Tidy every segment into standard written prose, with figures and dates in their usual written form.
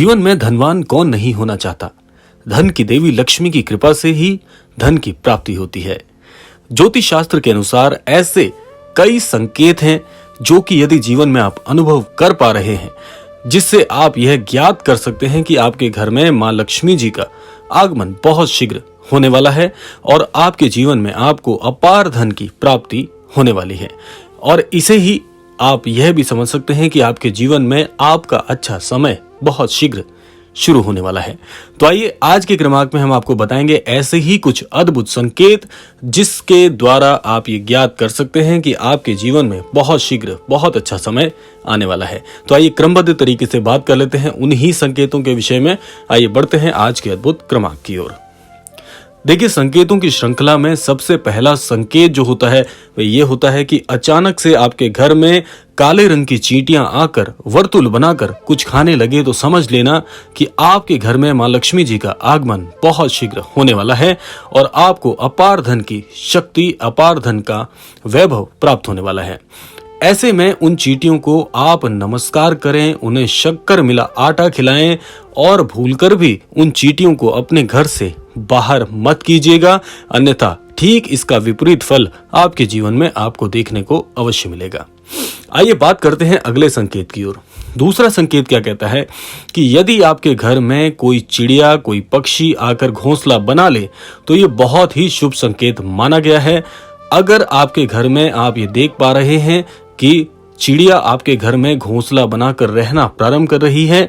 जीवन में धनवान कौन नहीं होना चाहता। धन की देवी लक्ष्मी की कृपा से ही धन की प्राप्ति होती है। ज्योतिष शास्त्र के अनुसार ऐसे कई संकेत हैं जो कि यदि जीवन में आप अनुभव कर पा रहे हैं, जिससे आप यह ज्ञात कर सकते हैं कि आपके घर में मां लक्ष्मी जी का आगमन बहुत शीघ्र होने वाला है और आपके जीवन में आपको अपार धन की प्राप्ति होने वाली है। और इसे ही आप यह भी समझ सकते हैं कि आपके जीवन में आपका अच्छा समय बहुत शीघ्र शुरू होने वाला है। तो आइए आज के क्रमांक में हम आपको बताएंगे ऐसे ही कुछ अद्भुत संकेत जिसके द्वारा आप ये ज्ञात कर सकते हैं कि आपके जीवन में बहुत शीघ्र बहुत अच्छा समय आने वाला है। तो आइए क्रमबद्ध तरीके से बात कर लेते हैं उन्हीं संकेतों के विषय में। आइए बढ़ते हैं आज के अद्भुत क्रमांक की ओर। देखिए, संकेतों की श्रृंखला में सबसे पहला संकेत जो होता है वह ये होता है कि अचानक से आपके घर में काले रंग की चींटियां आकर वर्तुल बनाकर कुछ खाने लगे तो समझ लेना कि आपके घर में मां लक्ष्मी जी का आगमन बहुत शीघ्र होने वाला है और आपको अपार धन की शक्ति, अपार धन का वैभव प्राप्त होने वाला है। ऐसे में उन चींटियों को आप नमस्कार करें, उन्हें शक्कर मिला आटा खिलाएं और भूलकर भी उन चींटियों को अपने घर से बाहर मत कीजिएगा, अन्यथा ठीक इसका विपरीत फल आपके जीवन में आपको देखने को अवश्य मिलेगा। आइए बात करते हैं अगले संकेत की ओर। दूसरा संकेत क्या कहता है कि यदि आपके घर में कोई चिड़िया, कोई पक्षी आकर घोंसला बना ले तो ये बहुत ही शुभ संकेत माना गया है। अगर आपके घर में आप ये देख पा रहे हैं कि चिड़िया आपके घर में घोंसला बनाकर रहना प्रारंभ कर रही है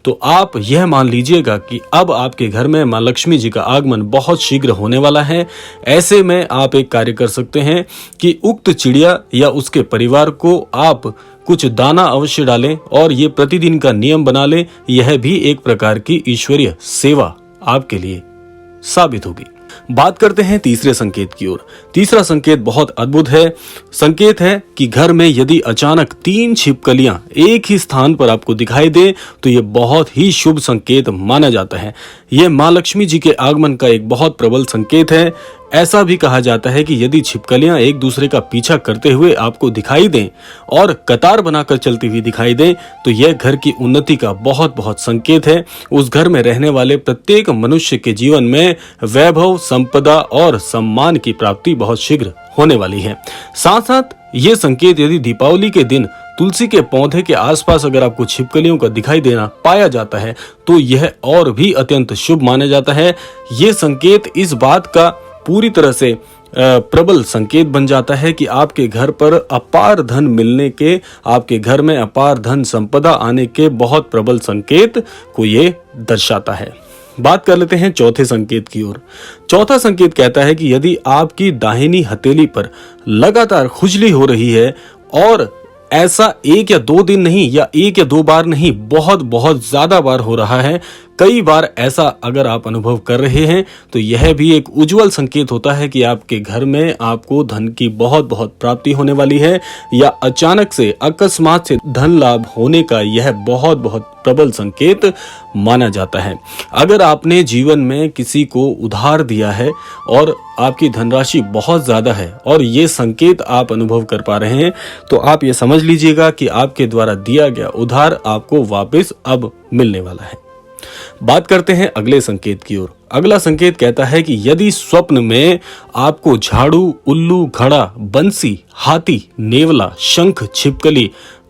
तो आप यह मान लीजिएगा कि अब आपके घर में मां लक्ष्मी जी का आगमन बहुत शीघ्र होने वाला है। ऐसे में आप एक कार्य कर सकते हैं कि उक्त चिड़िया या उसके परिवार को आप कुछ दाना अवश्य डालें और ये प्रतिदिन का नियम बना लें। यह भी एक प्रकार की ईश्वरीय सेवा आपके लिए साबित होगी। बात करते हैं तीसरे संकेत की ओर। तीसरा संकेत बहुत अद्भुत है। संकेत है कि घर में यदि अचानक 3 छिपकलियां एक ही स्थान पर आपको दिखाई दे तो यह बहुत ही शुभ संकेत माना जाता है। यह मां लक्ष्मी जी के आगमन का एक बहुत प्रबल संकेत है। ऐसा भी कहा जाता है कि यदि छिपकलियां एक दूसरे का पीछा करते हुए आपको दिखाई दें और कतार बनाकर चलती हुई दिखाई दें तो यह घर की उन्नति का बहुत बहुत संकेत है। उस घर में रहने वाले प्रत्येक मनुष्य के जीवन में वैभव, संपदा और सम्मान की प्राप्ति बहुत शीघ्र होने वाली है। साथ साथ ये संकेत यदि दीपावली के दिन तुलसी के पौधे के आसपास अगर आपको छिपकलियों का दिखाई देना पाया जाता है तो यह और भी अत्यंत शुभ माना जाता है। ये संकेत इस बात का पूरी तरह से प्रबल संकेत बन जाता है कि आपके घर पर अपार धन मिलने के, आपके घर में अपार धन संपदा आने के बहुत प्रबल संकेत को ये दर्शाता है। बात कर लेते हैं चौथे संकेत की ओर। चौथा संकेत कहता है कि यदि आपकी दाहिनी हथेली पर लगातार खुजली हो रही है और ऐसा 1 या 2 दिन नहीं या 1 या 2 बार नहीं, बहुत बहुत ज्यादा बार हो रहा है, कई बार ऐसा अगर आप अनुभव कर रहे हैं तो यह भी एक उज्जवल संकेत होता है कि आपके घर में आपको धन की बहुत बहुत प्राप्ति होने वाली है या अचानक से अकस्मात से धन लाभ होने का यह बहुत बहुत प्रबल संकेत माना जाता है। अगर आपने जीवन में किसी को उधार दिया है और आपकी धनराशि बहुत ज्यादा है और ये संकेत आप अनुभव कर पा रहे हैं तो आप ये समझ लीजिएगा कि आपके द्वारा दिया गया उधार आपको वापस अब मिलने वाला है। बात करते हैं अगले संकेत की ओर। अगला संकेत कहता है कि यदि स्वप्न में आपको झाड़ू, उल्लू, घड़ा, बंसी, हाथी, नेवला, शंख, छिपकली,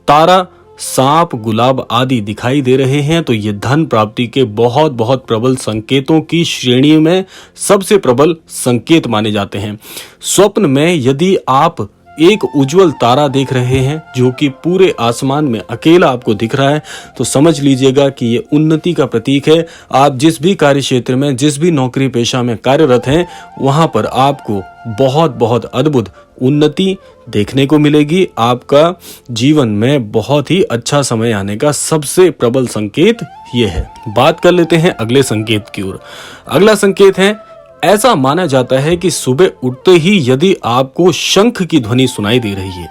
तारा, सांप, गुलाब आदि दिखाई दे रहे हैं तो ये धन प्राप्ति के बहुत बहुत प्रबल संकेतों की श्रेणी में सबसे प्रबल संकेत माने जाते हैं। स्वप्न में यदि आप एक उज्जवल तारा देख रहे हैं जो कि पूरे आसमान में अकेला आपको दिख रहा है तो समझ लीजिएगा कि ये उन्नति का प्रतीक है। आप जिस भी कार्य क्षेत्र में, जिस भी नौकरी पेशा में कार्यरत हैं वहां पर आपको बहुत बहुत अद्भुत उन्नति देखने को मिलेगी। आपका जीवन में बहुत ही अच्छा समय आने का सबसे प्रबल संकेत ये है। बात कर लेते हैं अगले संकेत की ओर। अगला संकेत है, ऐसा माना जाता है कि सुबह उठते ही यदि आपको शंख की ध्वनि सुनाई दे रही है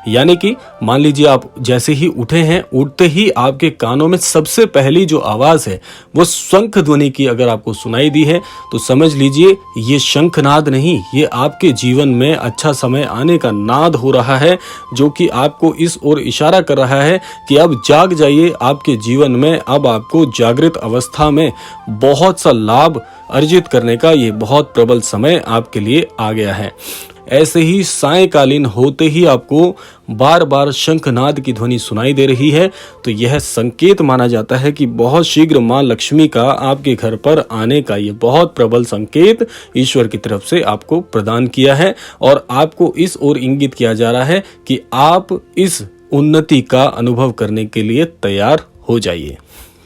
यानी कि मान लीजिए आप जैसे ही उठे हैं, उठते ही आपके कानों में सबसे पहली जो आवाज है वो शंख ध्वनि की अगर आपको सुनाई दी है तो समझ लीजिए ये शंखनाद नहीं, ये आपके जीवन में अच्छा समय आने का नाद हो रहा है, जो कि आपको इस ओर इशारा कर रहा है कि अब जाग जाइए। आपके जीवन में अब आपको जागृत अवस्था में बहुत सा लाभ अर्जित करने का ये बहुत प्रबल समय आपके लिए आ गया है। ऐसे ही सायंकालीन होते ही आपको बार बार शंखनाद की ध्वनि सुनाई दे रही है तो यह संकेत माना जाता है कि बहुत शीघ्र मां लक्ष्मी का आपके घर पर आने का ये बहुत प्रबल संकेत ईश्वर की तरफ से आपको प्रदान किया है और आपको इस ओर इंगित किया जा रहा है कि आप इस उन्नति का अनुभव करने के लिए तैयार हो जाइए।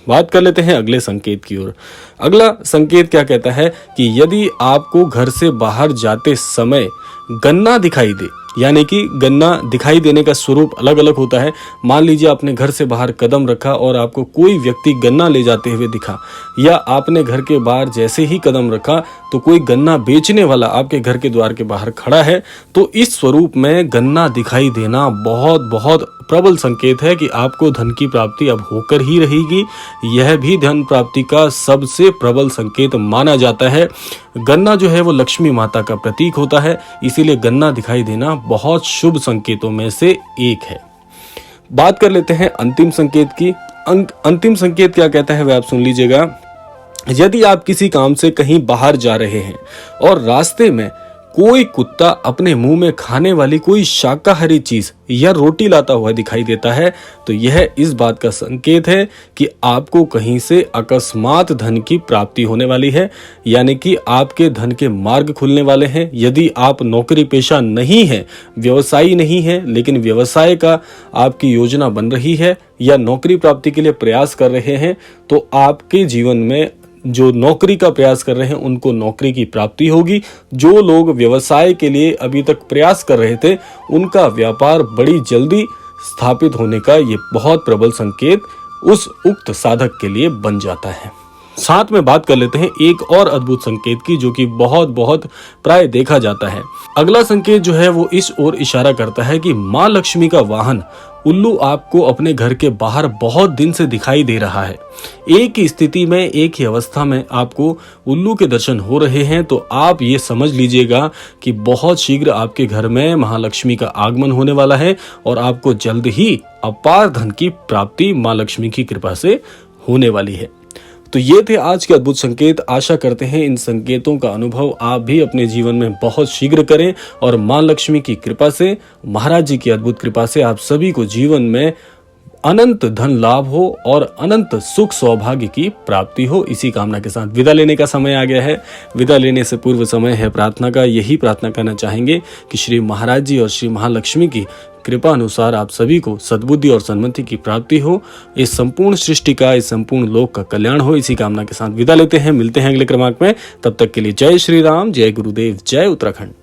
बात कर लेते हैं अगले संकेत की ओर। अगला संकेत क्या कहता है कि यदि आपको घर से बाहर जाते समय गन्ना दिखाई दे, यानी कि गन्ना दिखाई देने का स्वरूप अलग अलग होता है। मान लीजिए आपने घर से बाहर कदम रखा और आपको कोई व्यक्ति गन्ना ले जाते हुए दिखा, या आपने घर के बाहर जैसे ही कदम रखा तो कोई गन्ना बेचने वाला आपके घर के द्वार के बाहर खड़ा है, तो इस स्वरूप में गन्ना दिखाई देना बहुत बहुत प्रबल संकेत है कि आपको धन की प्राप्ति अब होकर ही रहेगी। यह भी धन प्राप्ति का सबसे प्रबल संकेत माना जाता है। गन्ना जो है वो लक्ष्मी माता का प्रतीक होता है, इसीलिए गन्ना दिखाई देना बहुत शुभ संकेतों में से एक है। बात कर लेते हैं अंतिम संकेत की। अंतिम संकेत क्या कहता है वह आप सुन लीजिएगा। यदि आप किसी काम से कहीं बाहर जा रहे हैं और रास्ते में कोई कुत्ता अपने मुंह में खाने वाली कोई शाकाहारी चीज या रोटी लाता हुआ दिखाई देता है तो यह इस बात का संकेत है कि आपको कहीं से अकस्मात धन की प्राप्ति होने वाली है, यानी कि आपके धन के मार्ग खुलने वाले हैं। यदि आप नौकरी पेशा नहीं है, व्यवसायी नहीं है, लेकिन व्यवसाय का आपकी योजना बन रही है या नौकरी प्राप्ति के लिए प्रयास कर रहे हैं, तो आपके जीवन में जो नौकरी का प्रयास कर रहे हैं उनको नौकरी की प्राप्ति होगी। जो लोग व्यवसाय के लिए अभी तक प्रयास कर रहे थे उनका व्यापार बड़ी जल्दी स्थापित होने का ये बहुत प्रबल संकेत उस उक्त साधक के लिए बन जाता है। साथ में बात कर लेते हैं एक और अद्भुत संकेत की, जो कि बहुत बहुत प्राय देखा जाता है। अगला संकेत जो है वो इस ओर इशारा करता है कि मां लक्ष्मी का वाहन उल्लू आपको अपने घर के बाहर बहुत दिन से दिखाई दे रहा है। एक ही स्थिति में, एक ही अवस्था में आपको उल्लू के दर्शन हो रहे हैं तो आप ये समझ लीजिएगा कि बहुत शीघ्र आपके घर में महालक्ष्मी का आगमन होने वाला है और आपको जल्द ही अपार धन की प्राप्ति मां लक्ष्मी की कृपा से होने वाली है। तो ये थे आज के अद्भुत संकेत। आशा करते हैं इन संकेतों का अनुभव आप भी अपने जीवन में बहुत शीघ्र करें और मां लक्ष्मी की कृपा से, महाराज जी की अद्भुत कृपा से आप सभी को जीवन में अनंत धन लाभ हो और अनंत सुख सौभाग्य की प्राप्ति हो। इसी कामना के साथ विदा लेने का समय आ गया है। विदा लेने से पूर्व समय है प्रार्थना का। यही प्रार्थना करना चाहेंगे कि श्री महाराज जी और श्री महालक्ष्मी की कृपा अनुसार आप सभी को सद्बुद्धि और सन्मति की प्राप्ति हो, इस संपूर्ण सृष्टि का, इस संपूर्ण लोक का कल्याण हो। इसी कामना के साथ विदा लेते हैं। मिलते हैं अगले क्रमांक में। तब तक के लिए जय श्री राम, जय गुरुदेव, जय उत्तराखंड।